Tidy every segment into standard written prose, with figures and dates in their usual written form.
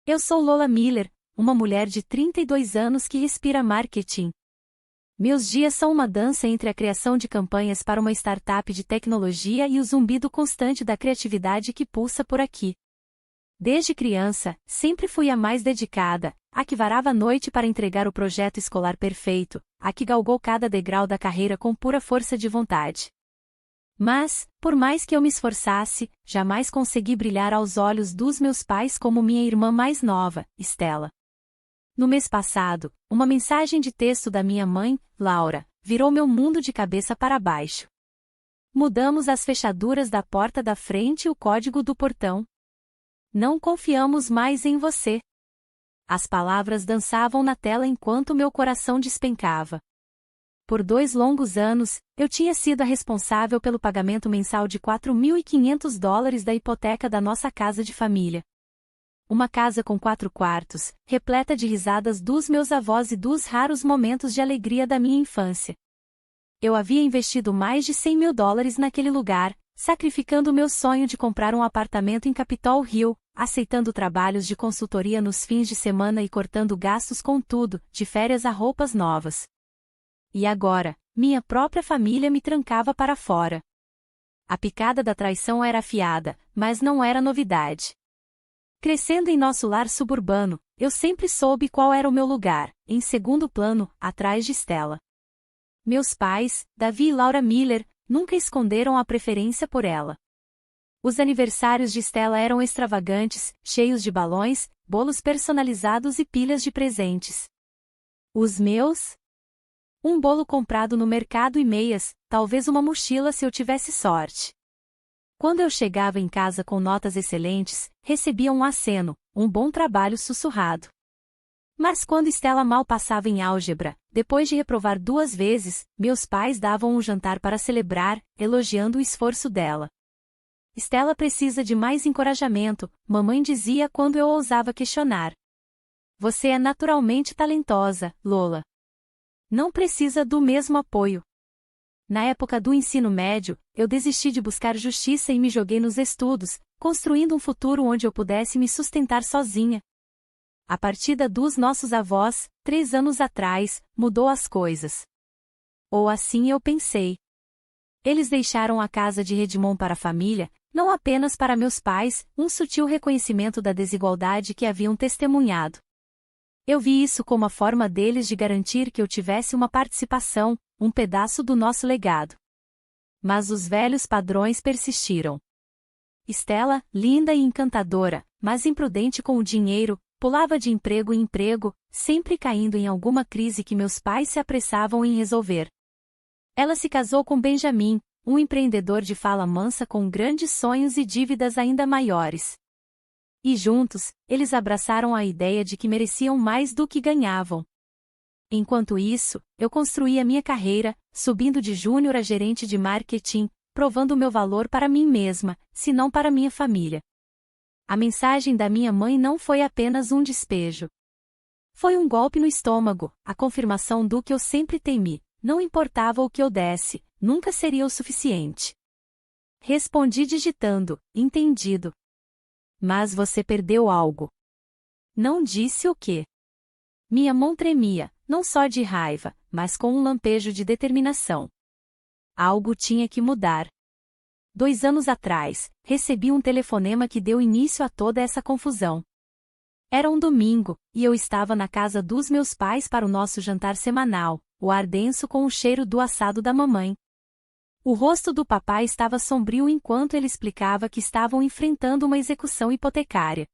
Eu sou Lola Miller, uma mulher de 32 anos que respira marketing. Meus dias são uma dança entre a criação de campanhas para uma startup de tecnologia e o zumbido constante da criatividade que pulsa por aqui. Desde criança, sempre fui a mais dedicada, a que varava a noite para entregar o projeto escolar perfeito, a que galgou cada degrau da carreira com pura força de vontade. Mas, por mais que eu me esforçasse, jamais consegui brilhar aos olhos dos meus pais como minha irmã mais nova, Stella. No mês passado, uma mensagem de texto da minha mãe, Laura, virou meu mundo de cabeça para baixo. Mudamos as fechaduras da porta da frente e o código do portão. Não confiamos mais em você. As palavras dançavam na tela enquanto meu coração despencava. Por 2 longos anos, eu tinha sido a responsável pelo pagamento mensal de $4.500 da hipoteca da nossa casa de família. Uma casa com 4 quartos, repleta de risadas dos meus avós e dos raros momentos de alegria da minha infância. Eu havia investido mais de $100 mil naquele lugar, sacrificando meu sonho de comprar um apartamento em Capitol Hill, aceitando trabalhos de consultoria nos fins de semana e cortando gastos com tudo, de férias a roupas novas. E agora, minha própria família me trancava para fora. A picada da traição era afiada, mas não era novidade. Crescendo em nosso lar suburbano, eu sempre soube qual era o meu lugar, em segundo plano, atrás de Stella. Meus pais, Davi e Laura Miller, nunca esconderam a preferência por ela. Os aniversários de Stella eram extravagantes, cheios de balões, bolos personalizados e pilhas de presentes. Os meus? Um bolo comprado no mercado e meias, talvez uma mochila se eu tivesse sorte. Quando eu chegava em casa com notas excelentes, recebia um aceno, um bom trabalho sussurrado. Mas quando Stella mal passava em álgebra, depois de reprovar 2 vezes, meus pais davam um jantar para celebrar, elogiando o esforço dela. Stella precisa de mais encorajamento, mamãe dizia quando eu ousava questionar. Você é naturalmente talentosa, Lola. Não precisa do mesmo apoio. Na época do ensino médio, eu desisti de buscar justiça e me joguei nos estudos, construindo um futuro onde eu pudesse me sustentar sozinha. A partida dos nossos avós, 3 anos atrás, mudou as coisas. Ou assim eu pensei. Eles deixaram a casa de Redmond para a família, não apenas para meus pais, um sutil reconhecimento da desigualdade que haviam testemunhado. Eu vi isso como a forma deles de garantir que eu tivesse uma participação, um pedaço do nosso legado. Mas os velhos padrões persistiram. Stella, linda e encantadora, mas imprudente com o dinheiro, pulava de emprego em emprego, sempre caindo em alguma crise que meus pais se apressavam em resolver. Ela se casou com Benjamin, um empreendedor de fala mansa com grandes sonhos e dívidas ainda maiores. E juntos, eles abraçaram a ideia de que mereciam mais do que ganhavam. Enquanto isso, eu construía minha carreira, subindo de júnior a gerente de marketing, provando meu valor para mim mesma, se não para minha família. A mensagem da minha mãe não foi apenas um despejo. Foi um golpe no estômago, a confirmação do que eu sempre temi, não importava o que eu desse, nunca seria o suficiente. Respondi digitando, entendido. Mas você perdeu algo. Não disse o quê? Minha mão tremia, não só de raiva, mas com um lampejo de determinação. Algo tinha que mudar. 2 anos atrás, recebi um telefonema que deu início a toda essa confusão. Era um domingo, e eu estava na casa dos meus pais para o nosso jantar semanal, o ar denso com o cheiro do assado da mamãe. O rosto do papai estava sombrio enquanto ele explicava que estavam enfrentando uma execução hipotecária.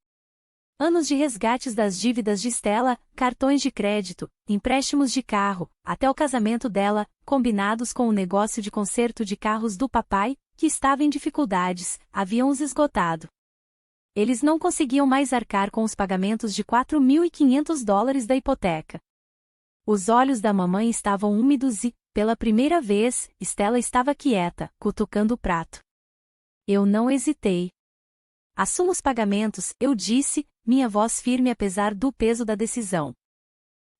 Anos de resgates das dívidas de Stella, cartões de crédito, empréstimos de carro, até o casamento dela, combinados com o negócio de conserto de carros do papai, que estava em dificuldades, haviam os esgotado. Eles não conseguiam mais arcar com os pagamentos de $4.500 da hipoteca. Os olhos da mamãe estavam úmidos e, pela primeira vez, Stella estava quieta, cutucando o prato. Eu não hesitei. Assuma os pagamentos, eu disse, minha voz firme apesar do peso da decisão.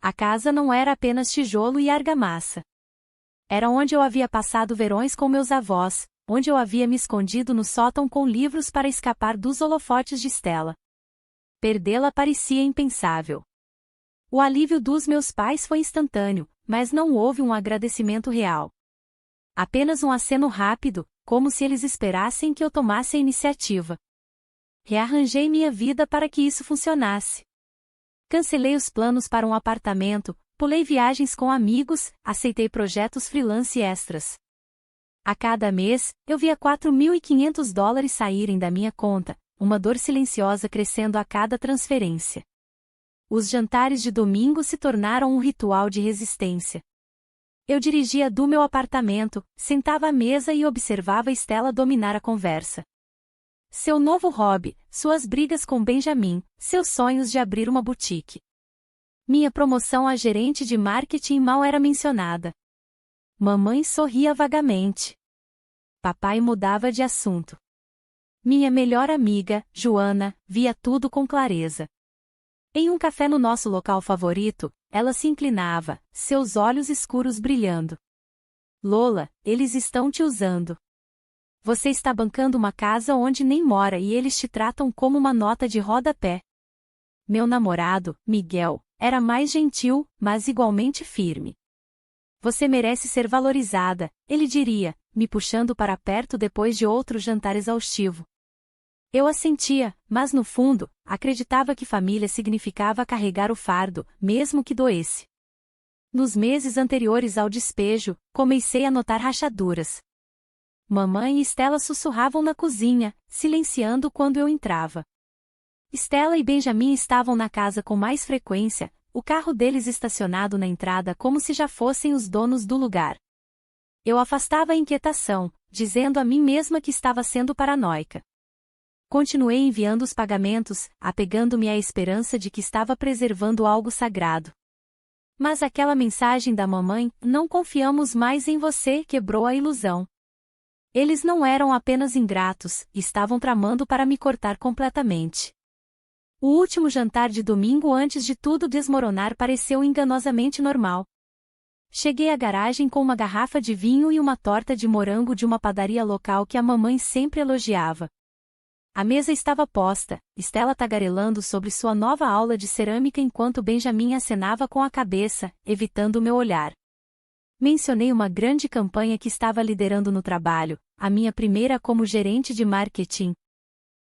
A casa não era apenas tijolo e argamassa. Era onde eu havia passado verões com meus avós, onde eu havia me escondido no sótão com livros para escapar dos holofotes de Stella. Perdê-la parecia impensável. O alívio dos meus pais foi instantâneo, mas não houve um agradecimento real. Apenas um aceno rápido, como se eles esperassem que eu tomasse a iniciativa. Rearranjei minha vida para que isso funcionasse. Cancelei os planos para um apartamento, pulei viagens com amigos, aceitei projetos freelance extras. A cada mês, eu via $4.500 saírem da minha conta, uma dor silenciosa crescendo a cada transferência. Os jantares de domingo se tornaram um ritual de resistência. Eu dirigia do meu apartamento, sentava à mesa e observava Stella dominar a conversa. Seu novo hobby, suas brigas com Benjamin, seus sonhos de abrir uma boutique. Minha promoção a gerente de marketing mal era mencionada. Mamãe sorria vagamente. Papai mudava de assunto. Minha melhor amiga, Joana, via tudo com clareza. Em um café no nosso local favorito, ela se inclinava, seus olhos escuros brilhando. Lola, eles estão te usando. Você está bancando uma casa onde nem mora e eles te tratam como uma nota de rodapé. Meu namorado, Miguel, era mais gentil, mas igualmente firme. Você merece ser valorizada, ele diria, me puxando para perto depois de outro jantar exaustivo. Eu assentia, mas no fundo, acreditava que família significava carregar o fardo, mesmo que doesse. Nos meses anteriores ao despejo, comecei a notar rachaduras. Mamãe e Stella sussurravam na cozinha, silenciando quando eu entrava. Stella e Benjamin estavam na casa com mais frequência, o carro deles estacionado na entrada como se já fossem os donos do lugar. Eu afastava a inquietação, dizendo a mim mesma que estava sendo paranoica. Continuei enviando os pagamentos, apegando-me à esperança de que estava preservando algo sagrado. Mas aquela mensagem da mamãe, não confiamos mais em você, quebrou a ilusão. Eles não eram apenas ingratos, estavam tramando para me cortar completamente. O último jantar de domingo antes de tudo desmoronar pareceu enganosamente normal. Cheguei à garagem com uma garrafa de vinho e uma torta de morango de uma padaria local que a mamãe sempre elogiava. A mesa estava posta, Stella tagarelando sobre sua nova aula de cerâmica enquanto Benjamin acenava com a cabeça, evitando meu olhar. Mencionei uma grande campanha que estava liderando no trabalho, a minha primeira como gerente de marketing.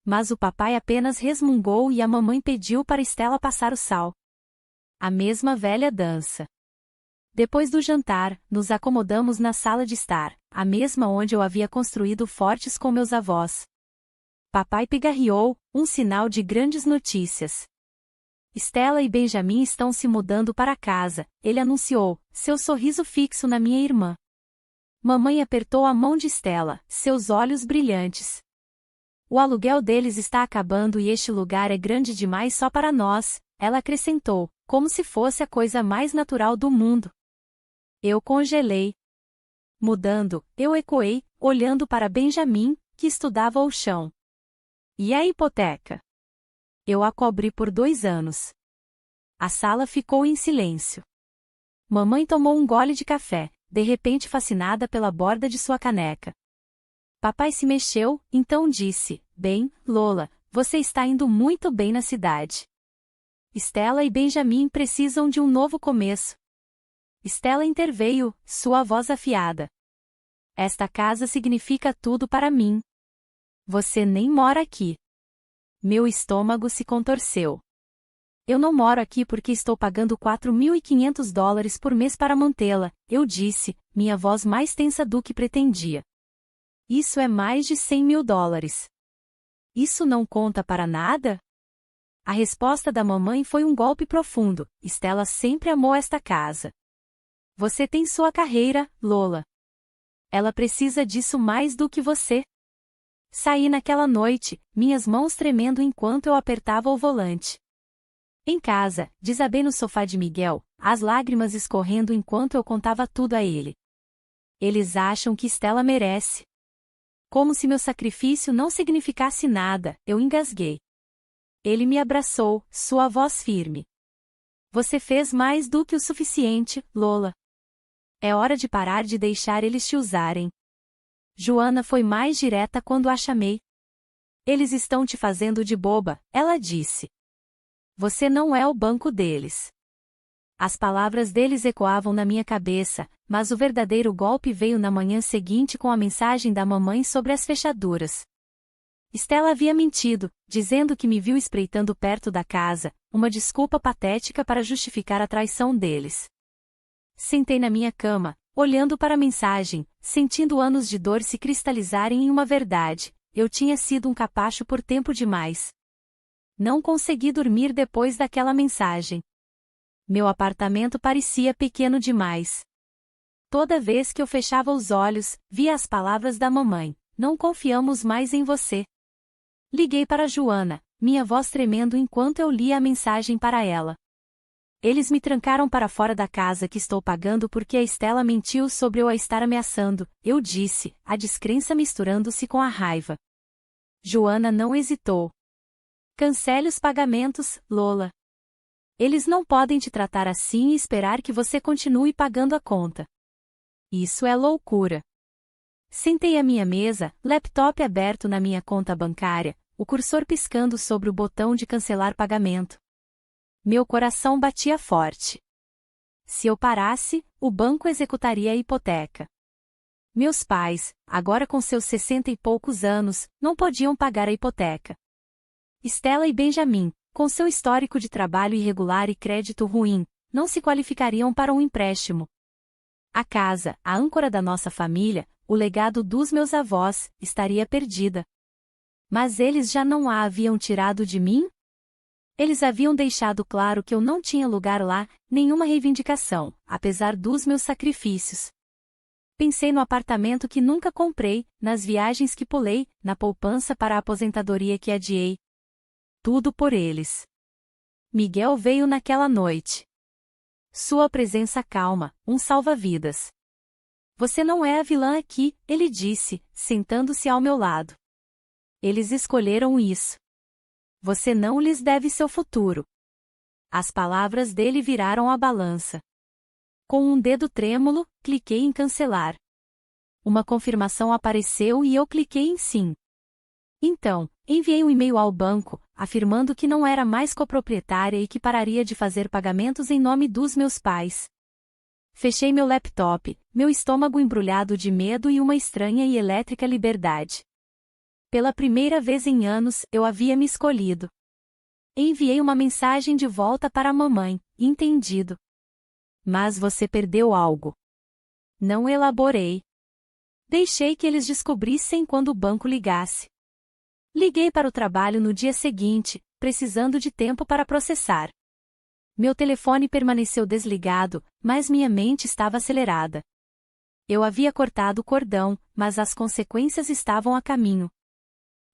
Mas o papai apenas resmungou e a mamãe pediu para Stella passar o sal. A mesma velha dança. Depois do jantar, nos acomodamos na sala de estar, a mesma onde eu havia construído fortes com meus avós. Papai pigarreou, um sinal de grandes notícias. Stella e Benjamin estão se mudando para casa, ele anunciou, seu sorriso fixo na minha irmã. Mamãe apertou a mão de Stella, seus olhos brilhantes. O aluguel deles está acabando e este lugar é grande demais só para nós, ela acrescentou, como se fosse a coisa mais natural do mundo. Eu congelei. Mudando, eu ecoei, olhando para Benjamin, que estudava o chão. E a hipoteca? Eu a cobri por 2 anos. A sala ficou em silêncio. Mamãe tomou um gole de café, de repente fascinada pela borda de sua caneca. Papai se mexeu, então disse, bem, Lola, você está indo muito bem na cidade. Stella e Benjamin precisam de um novo começo. Stella interveio, sua voz afiada. Esta casa significa tudo para mim. Você nem mora aqui. Meu estômago se contorceu. Eu não moro aqui porque estou pagando $4.500 por mês para mantê-la, eu disse, minha voz mais tensa do que pretendia. Isso é mais de $100.000. Isso não conta para nada? A resposta da mamãe foi um golpe profundo, Stella sempre amou esta casa. Você tem sua carreira, Lola. Ela precisa disso mais do que você. Saí naquela noite, minhas mãos tremendo enquanto eu apertava o volante. Em casa, desabei no sofá de Miguel, as lágrimas escorrendo enquanto eu contava tudo a ele. Eles acham que Stella merece. Como se meu sacrifício não significasse nada, eu engasguei. Ele me abraçou, sua voz firme. Você fez mais do que o suficiente, Lola. É hora de parar de deixar eles te usarem. Joana foi mais direta quando a chamei. Eles estão te fazendo de boba, ela disse. Você não é o banco deles. As palavras deles ecoavam na minha cabeça, mas o verdadeiro golpe veio na manhã seguinte com a mensagem da mamãe sobre as fechaduras. Stella havia mentido, dizendo que me viu espreitando perto da casa, uma desculpa patética para justificar a traição deles. Sentei na minha cama, olhando para a mensagem, sentindo anos de dor se cristalizarem em uma verdade: eu tinha sido um capacho por tempo demais. Não consegui dormir depois daquela mensagem. Meu apartamento parecia pequeno demais. Toda vez que eu fechava os olhos, via as palavras da mamãe: não confiamos mais em você. Liguei para Joana, minha voz tremendo enquanto eu lia a mensagem para ela. Eles me trancaram para fora da casa que estou pagando porque a Stella mentiu sobre eu a estar ameaçando, eu disse, a descrença misturando-se com a raiva. Joana não hesitou. Cancele os pagamentos, Lola. Eles não podem te tratar assim e esperar que você continue pagando a conta. Isso é loucura. Sentei à minha mesa, laptop aberto na minha conta bancária, o cursor piscando sobre o botão de cancelar pagamento. Meu coração batia forte. Se eu parasse, o banco executaria a hipoteca. Meus pais, agora com seus 60 e poucos anos, não podiam pagar a hipoteca. Stella e Benjamin, com seu histórico de trabalho irregular e crédito ruim, não se qualificariam para um empréstimo. A casa, a âncora da nossa família, o legado dos meus avós, estaria perdida. Mas eles já não a haviam tirado de mim? Eles haviam deixado claro que eu não tinha lugar lá, nenhuma reivindicação, apesar dos meus sacrifícios. Pensei no apartamento que nunca comprei, nas viagens que pulei, na poupança para a aposentadoria que adiei. Tudo por eles. Miguel veio naquela noite. Sua presença calma, um salva-vidas. Você não é a vilã aqui, ele disse, sentando-se ao meu lado. Eles escolheram isso. Você não lhes deve seu futuro. As palavras dele viraram a balança. Com um dedo trêmulo, cliquei em cancelar. Uma confirmação apareceu e eu cliquei em sim. Então, enviei um e-mail ao banco, afirmando que não era mais coproprietária e que pararia de fazer pagamentos em nome dos meus pais. Fechei meu laptop, meu estômago embrulhado de medo e uma estranha e elétrica liberdade. Pela primeira vez em anos, eu havia me escolhido. Enviei uma mensagem de volta para a mamãe, entendido. Mas você perdeu algo. Não elaborei. Deixei que eles descobrissem quando o banco ligasse. Liguei para o trabalho no dia seguinte, precisando de tempo para processar. Meu telefone permaneceu desligado, mas minha mente estava acelerada. Eu havia cortado o cordão, mas as consequências estavam a caminho.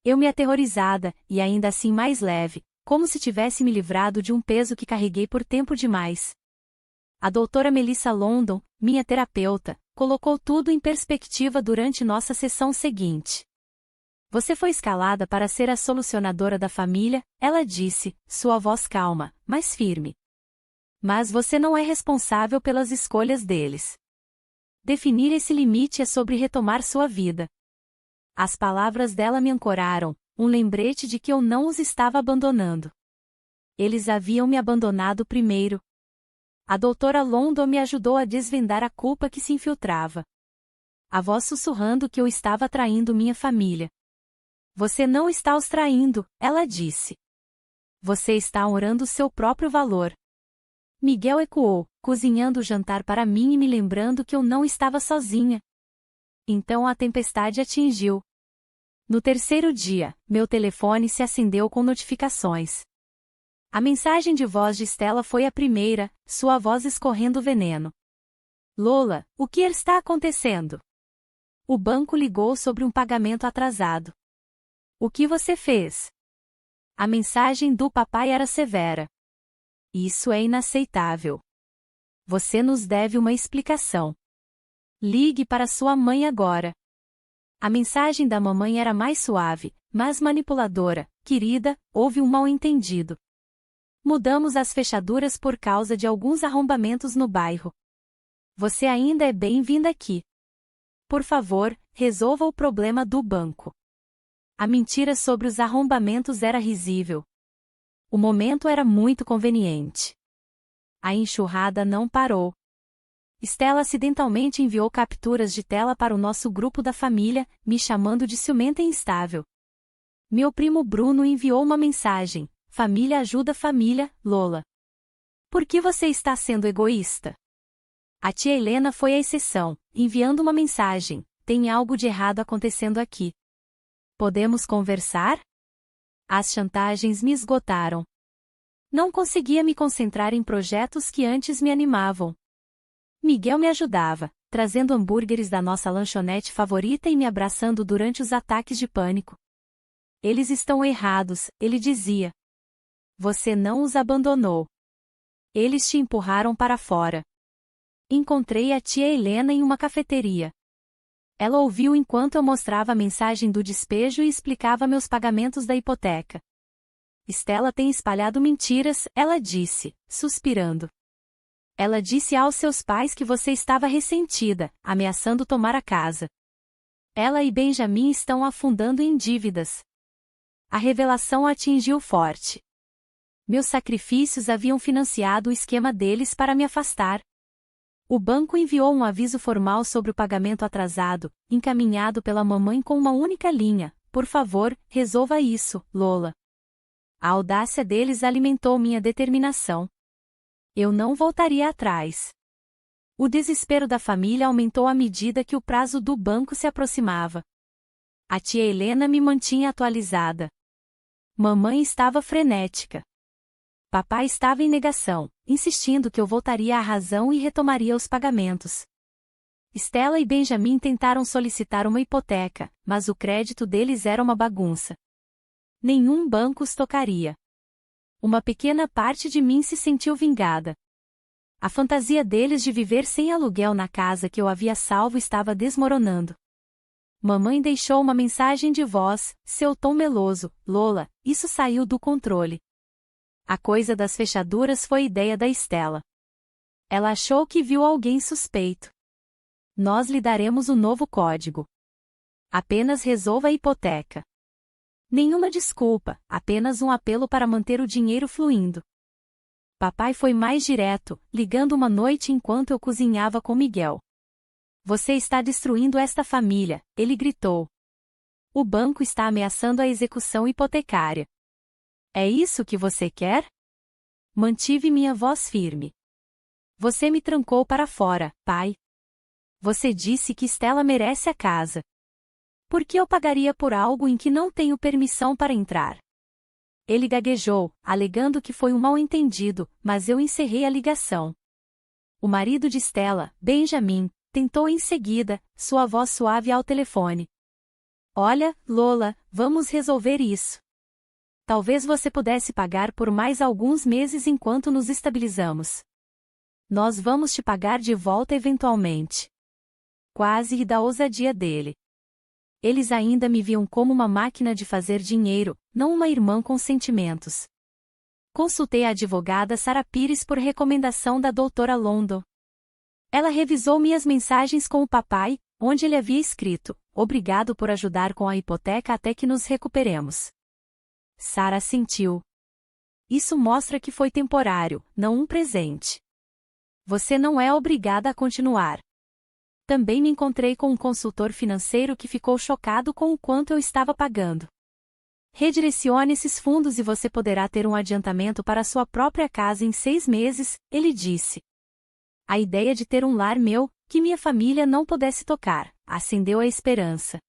Eu me aterrorizada, e ainda assim mais leve, como se tivesse me livrado de um peso que carreguei por tempo demais. A doutora Melissa London, minha terapeuta, colocou tudo em perspectiva durante nossa sessão seguinte. Você foi escalada para ser a solucionadora da família, ela disse, sua voz calma, mas firme. Mas você não é responsável pelas escolhas deles. Definir esse limite é sobre retomar sua vida. As palavras dela me ancoraram, um lembrete de que eu não os estava abandonando. Eles haviam me abandonado primeiro. A doutora London me ajudou a desvendar a culpa que se infiltrava. A voz sussurrando que eu estava traindo minha família. Você não está os traindo, ela disse. Você está honrando seu próprio valor. Miguel ecoou, cozinhando o jantar para mim e me lembrando que eu não estava sozinha. Então a tempestade atingiu. No terceiro dia, meu telefone se acendeu com notificações. A mensagem de voz de Stella foi a primeira, sua voz escorrendo veneno. Lola, o que está acontecendo? O banco ligou sobre um pagamento atrasado. O que você fez? A mensagem do papai era severa. Isso é inaceitável. Você nos deve uma explicação. Ligue para sua mãe agora. A mensagem da mamãe era mais suave, mas manipuladora. Querida, houve um mal-entendido. Mudamos as fechaduras por causa de alguns arrombamentos no bairro. Você ainda é bem-vinda aqui. Por favor, resolva o problema do banco. A mentira sobre os arrombamentos era risível. O momento era muito conveniente. A enxurrada não parou. Stella acidentalmente enviou capturas de tela para o nosso grupo da família, me chamando de ciumenta e instável. Meu primo Bruno enviou uma mensagem: família ajuda família, Lola. Por que você está sendo egoísta? A tia Helena foi a exceção, enviando uma mensagem: tem algo de errado acontecendo aqui. Podemos conversar? As chantagens me esgotaram. Não conseguia me concentrar em projetos que antes me animavam. Miguel me ajudava, trazendo hambúrgueres da nossa lanchonete favorita e me abraçando durante os ataques de pânico. Eles estão errados, ele dizia. Você não os abandonou. Eles te empurraram para fora. Encontrei a tia Helena em uma cafeteria. Ela ouviu enquanto eu mostrava a mensagem do despejo e explicava meus pagamentos da hipoteca. Stella tem espalhado mentiras, ela disse, suspirando. Ela disse aos seus pais que você estava ressentida, ameaçando tomar a casa. Ela e Benjamin estão afundando em dívidas. A revelação atingiu forte. Meus sacrifícios haviam financiado o esquema deles para me afastar. O banco enviou um aviso formal sobre o pagamento atrasado, encaminhado pela mamãe com uma única linha: por favor, resolva isso, Lola. A audácia deles alimentou minha determinação. Eu não voltaria atrás. O desespero da família aumentou à medida que o prazo do banco se aproximava. A tia Helena me mantinha atualizada. Mamãe estava frenética. Papai estava em negação, insistindo que eu voltaria à razão e retomaria os pagamentos. Stella e Benjamin tentaram solicitar uma hipoteca, mas o crédito deles era uma bagunça. Nenhum banco os tocaria. Uma pequena parte de mim se sentiu vingada. A fantasia deles de viver sem aluguel na casa que eu havia salvo estava desmoronando. Mamãe deixou uma mensagem de voz, seu tom meloso: Lola, isso saiu do controle. A coisa das fechaduras foi ideia da Stella. Ela achou que viu alguém suspeito. Nós lhe daremos o novo código. Apenas resolva a hipoteca. Nenhuma desculpa, apenas um apelo para manter o dinheiro fluindo. Papai foi mais direto, ligando uma noite enquanto eu cozinhava com Miguel. Você está destruindo esta família, ele gritou. O banco está ameaçando a execução hipotecária. É isso que você quer? Mantive minha voz firme. Você me trancou para fora, pai. Você disse que Stella merece a casa. Por que eu pagaria por algo em que não tenho permissão para entrar? Ele gaguejou, alegando que foi um mal-entendido, mas eu encerrei a ligação. O marido de Stella, Benjamin, tentou em seguida, sua voz suave ao telefone. Olha, Lola, vamos resolver isso. Talvez você pudesse pagar por mais alguns meses enquanto nos estabilizamos. Nós vamos te pagar de volta eventualmente. Quase ri da ousadia dele. Eles ainda me viam como uma máquina de fazer dinheiro, não uma irmã com sentimentos. Consultei a advogada Sarah Pires por recomendação da doutora London. Ela revisou minhas mensagens com o papai, onde ele havia escrito: obrigado por ajudar com a hipoteca até que nos recuperemos. Sarah sentiu. Isso mostra que foi temporário, não um presente. Você não é obrigada a continuar. Também me encontrei com um consultor financeiro que ficou chocado com o quanto eu estava pagando. Redirecione esses fundos e você poderá ter um adiantamento para sua própria casa em 6 meses, ele disse. A ideia de ter um lar meu, que minha família não pudesse tocar, acendeu a esperança.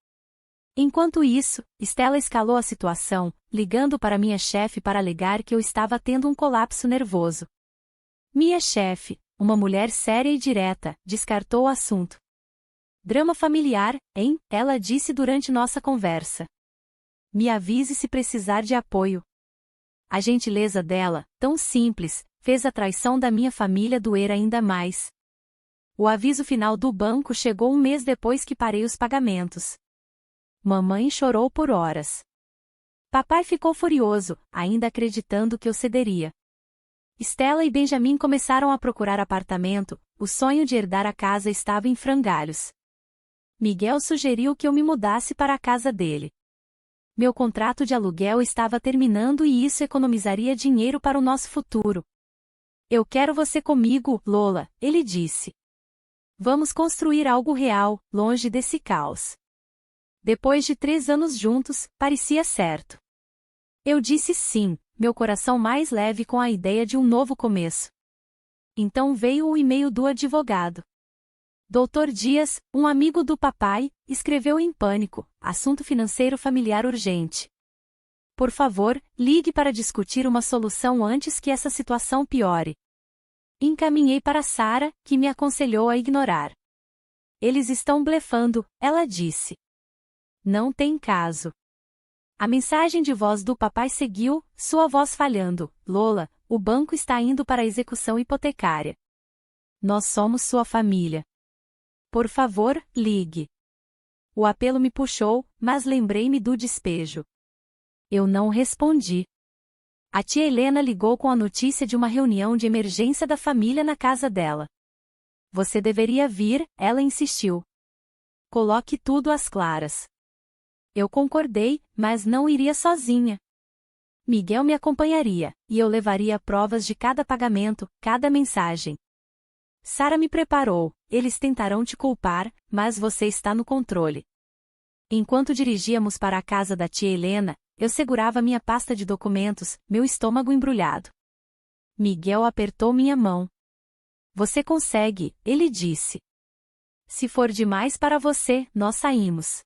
Enquanto isso, Stella escalou a situação, ligando para minha chefe para alegar que eu estava tendo um colapso nervoso. Minha chefe, uma mulher séria e direta, descartou o assunto. Drama familiar, hein? Ela disse durante nossa conversa. Me avise se precisar de apoio. A gentileza dela, tão simples, fez a traição da minha família doer ainda mais. O aviso final do banco chegou um mês depois que parei os pagamentos. Mamãe chorou por horas. Papai ficou furioso, ainda acreditando que eu cederia. Stella e Benjamin começaram a procurar apartamento, o sonho de herdar a casa estava em frangalhos. Miguel sugeriu que eu me mudasse para a casa dele. Meu contrato de aluguel estava terminando e isso economizaria dinheiro para o nosso futuro. Eu quero você comigo, Lola, ele disse. Vamos construir algo real, longe desse caos. Depois de 3 anos juntos, parecia certo. Eu disse sim, meu coração mais leve com a ideia de um novo começo. Então veio o e-mail do advogado. Dr. Dias, um amigo do papai, escreveu em pânico, assunto financeiro familiar urgente. Por favor, ligue para discutir uma solução antes que essa situação piore. Encaminhei para Sarah, que me aconselhou a ignorar. Eles estão blefando, ela disse. Não tem caso. A mensagem de voz do papai seguiu, sua voz falhando. Lola, o banco está indo para a execução hipotecária. Nós somos sua família. Por favor, ligue. O apelo me puxou, mas lembrei-me do despejo. Eu não respondi. A tia Helena ligou com a notícia de uma reunião de emergência da família na casa dela. Você deveria vir, ela insistiu. Coloque tudo às claras. Eu concordei, mas não iria sozinha. Miguel me acompanharia, e eu levaria provas de cada pagamento, cada mensagem. Sarah me preparou, eles tentarão te culpar, mas você está no controle. Enquanto dirigíamos para a casa da tia Helena, eu segurava minha pasta de documentos, meu estômago embrulhado. Miguel apertou minha mão. Você consegue, ele disse. Se for demais para você, nós saímos.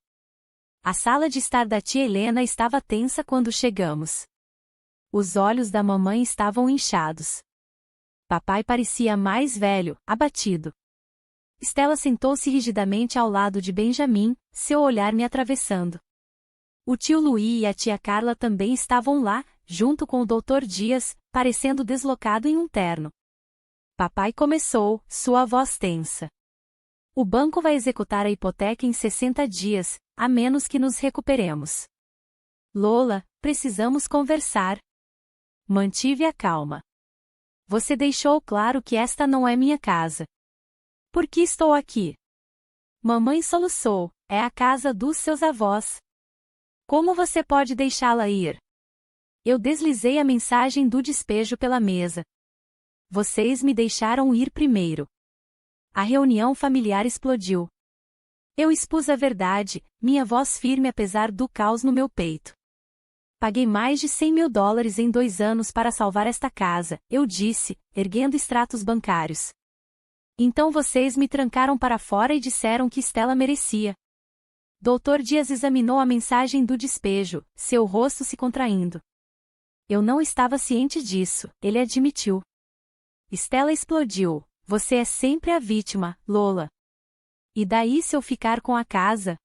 A sala de estar da tia Helena estava tensa quando chegamos. Os olhos da mamãe estavam inchados. Papai parecia mais velho, abatido. Stella sentou-se rigidamente ao lado de Benjamin, seu olhar me atravessando. O tio Luí e a tia Carla também estavam lá, junto com o Dr. Dias, parecendo deslocado em um terno. Papai começou, sua voz tensa. O banco vai executar a hipoteca em 60 dias, a menos que nos recuperemos. Lola, precisamos conversar. Mantive a calma. Você deixou claro que esta não é minha casa. Por que estou aqui? Mamãe soluçou, é a casa dos seus avós. Como você pode deixá-la ir? Eu deslizei a mensagem do despejo pela mesa. Vocês me deixaram ir primeiro. A reunião familiar explodiu. Eu expus a verdade, minha voz firme apesar do caos no meu peito. Paguei mais de $100.000 em 2 anos para salvar esta casa, eu disse, erguendo extratos bancários. Então vocês me trancaram para fora e disseram que Stella merecia. Dr. Dias examinou a mensagem do despejo, seu rosto se contraindo. Eu não estava ciente disso, ele admitiu. Stella explodiu. Você é sempre a vítima, Lola. E daí se eu ficar com a casa?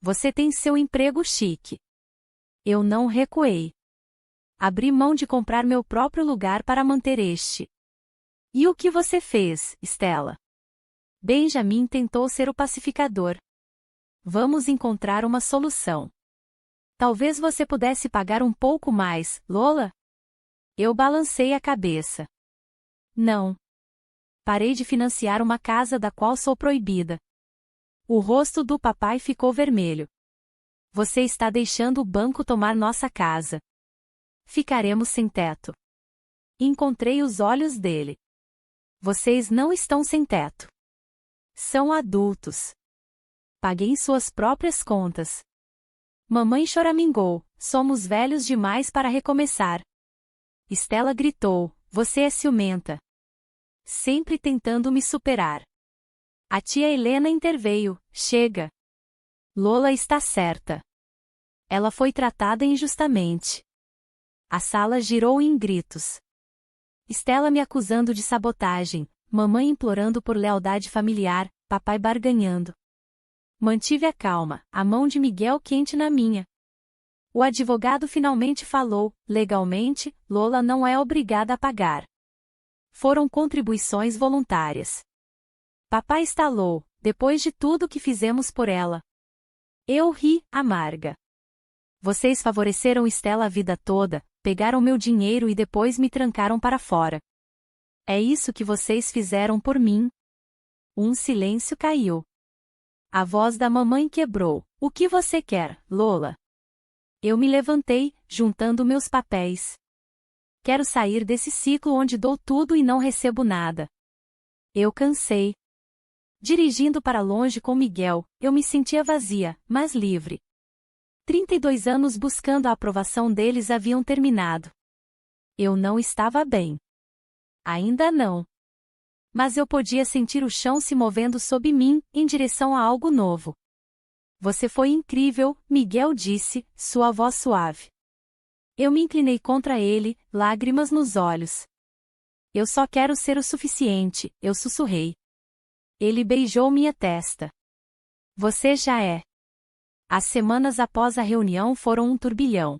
Você tem seu emprego chique. Eu não recuei. Abri mão de comprar meu próprio lugar para manter este. E o que você fez, Stella? Benjamin tentou ser o pacificador. Vamos encontrar uma solução. Talvez você pudesse pagar um pouco mais, Lola? Eu balancei a cabeça. Não. Parei de financiar uma casa da qual sou proibida. O rosto do papai ficou vermelho. Você está deixando o banco tomar nossa casa. Ficaremos sem teto. Encontrei os olhos dele. Vocês não estão sem teto. São adultos. Paguei suas próprias contas. Mamãe choramingou, somos velhos demais para recomeçar. Stella gritou, você é ciumenta. Sempre tentando me superar. A tia Helena interveio, chega. Lola está certa. Ela foi tratada injustamente. A sala girou em gritos. Stella me acusando de sabotagem, mamãe implorando por lealdade familiar, papai barganhando. Mantive a calma, a mão de Miguel quente na minha. O advogado finalmente falou, legalmente, Lola não é obrigada a pagar. Foram contribuições voluntárias. Papai estalou, depois de tudo que fizemos por ela. Eu ri, amarga. Vocês favoreceram Stella a vida toda, pegaram meu dinheiro e depois me trancaram para fora. É isso que vocês fizeram por mim? Um silêncio caiu. A voz da mamãe quebrou. O que você quer, Lola? Eu me levantei, juntando meus papéis. Quero sair desse ciclo onde dou tudo e não recebo nada. Eu cansei. Dirigindo para longe com Miguel, eu me sentia vazia, mas livre. 32 anos buscando a aprovação deles haviam terminado. Eu não estava bem. Ainda não. Mas eu podia sentir o chão se movendo sob mim, em direção a algo novo. Você foi incrível, Miguel disse, sua voz suave. Eu me inclinei contra ele, lágrimas nos olhos. Eu só quero ser o suficiente, eu sussurrei. Ele beijou minha testa. Você já é. As semanas após a reunião foram um turbilhão.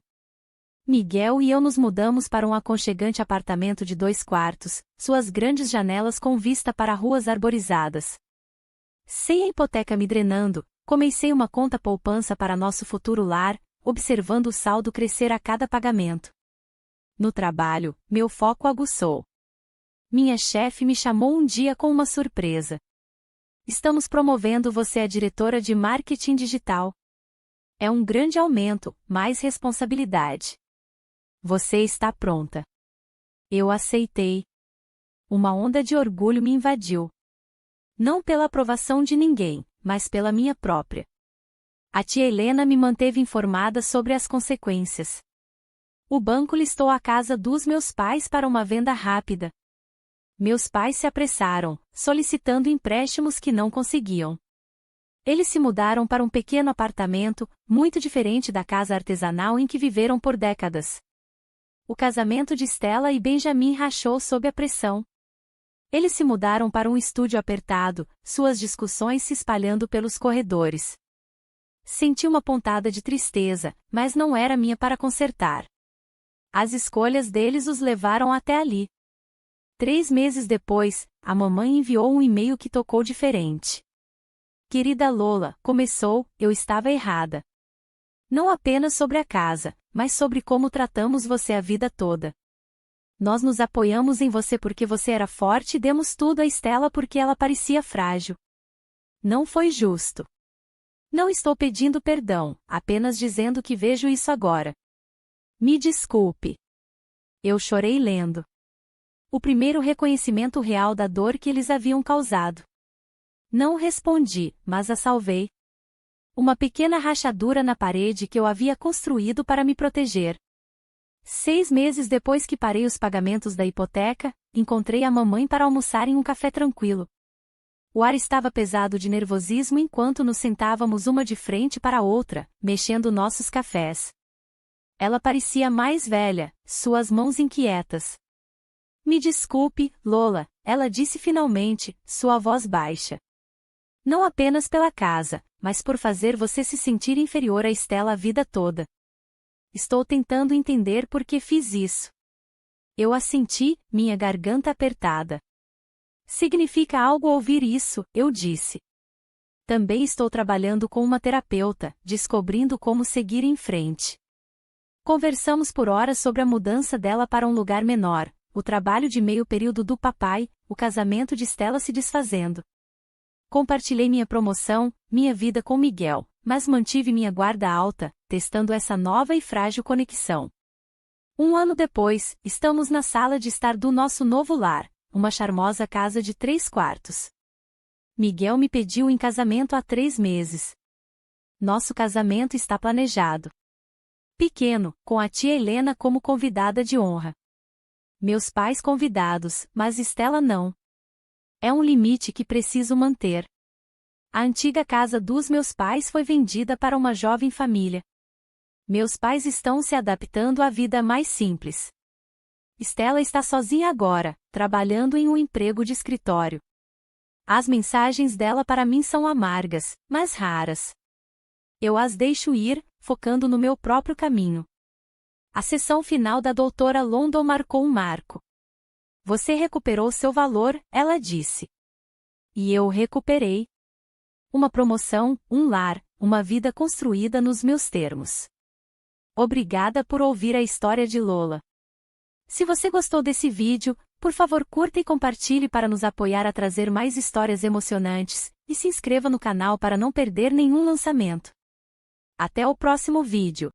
Miguel e eu nos mudamos para um aconchegante apartamento de 2 quartos, suas grandes janelas com vista para ruas arborizadas. Sem a hipoteca me drenando, comecei uma conta poupança para nosso futuro lar, observando o saldo crescer a cada pagamento. No trabalho, meu foco aguçou. Minha chefe me chamou um dia com uma surpresa. Estamos promovendo você a diretora de marketing digital. É um grande aumento, mais responsabilidade. Você está pronta. Eu aceitei. Uma onda de orgulho me invadiu. Não pela aprovação de ninguém, mas pela minha própria. A tia Helena me manteve informada sobre as consequências. O banco listou a casa dos meus pais para uma venda rápida. Meus pais se apressaram, solicitando empréstimos que não conseguiam. Eles se mudaram para um pequeno apartamento, muito diferente da casa artesanal em que viveram por décadas. O casamento de Stella e Benjamin rachou sob a pressão. Eles se mudaram para um estúdio apertado, suas discussões se espalhando pelos corredores. Senti uma pontada de tristeza, mas não era minha para consertar. As escolhas deles os levaram até ali. 3 meses depois, a mamãe enviou um e-mail que tocou diferente. Querida Lola, começou, eu estava errada. Não apenas sobre a casa, mas sobre como tratamos você a vida toda. Nós nos apoiamos em você porque você era forte e demos tudo a Stella porque ela parecia frágil. Não foi justo. Não estou pedindo perdão, apenas dizendo que vejo isso agora. Me desculpe. Eu chorei lendo. O primeiro reconhecimento real da dor que eles haviam causado. Não respondi, mas a salvei. Uma pequena rachadura na parede que eu havia construído para me proteger. 6 meses depois que parei os pagamentos da hipoteca, encontrei a mamãe para almoçar em um café tranquilo. O ar estava pesado de nervosismo enquanto nos sentávamos uma de frente para a outra, mexendo nossos cafés. Ela parecia mais velha, suas mãos inquietas. Me desculpe, Lola, ela disse finalmente, sua voz baixa. Não apenas pela casa, mas por fazer você se sentir inferior a Stella a vida toda. Estou tentando entender por que fiz isso. Eu assenti, minha garganta apertada. Significa algo ouvir isso, eu disse. Também estou trabalhando com uma terapeuta, descobrindo como seguir em frente. Conversamos por horas sobre a mudança dela para um lugar menor, o trabalho de meio período do papai, o casamento de Stella se desfazendo. Compartilhei minha promoção, minha vida com Miguel, mas mantive minha guarda alta, testando essa nova e frágil conexão. 1 ano depois, estamos na sala de estar do nosso novo lar, uma charmosa casa de 3 quartos. Miguel me pediu em casamento há 3 meses. Nosso casamento está planejado. Pequeno, com a tia Helena como convidada de honra. Meus pais convidados, mas Stella não. É um limite que preciso manter. A antiga casa dos meus pais foi vendida para uma jovem família. Meus pais estão se adaptando à vida mais simples. Stella está sozinha agora, trabalhando em um emprego de escritório. As mensagens dela para mim são amargas, mas raras. Eu as deixo ir, focando no meu próprio caminho. A sessão final da doutora London marcou um marco. Você recuperou seu valor, ela disse. E eu recuperei. Uma promoção, um lar, uma vida construída nos meus termos. Obrigada por ouvir a história de Lola. Se você gostou desse vídeo, por favor curta e compartilhe para nos apoiar a trazer mais histórias emocionantes, e se inscreva no canal para não perder nenhum lançamento. Até o próximo vídeo.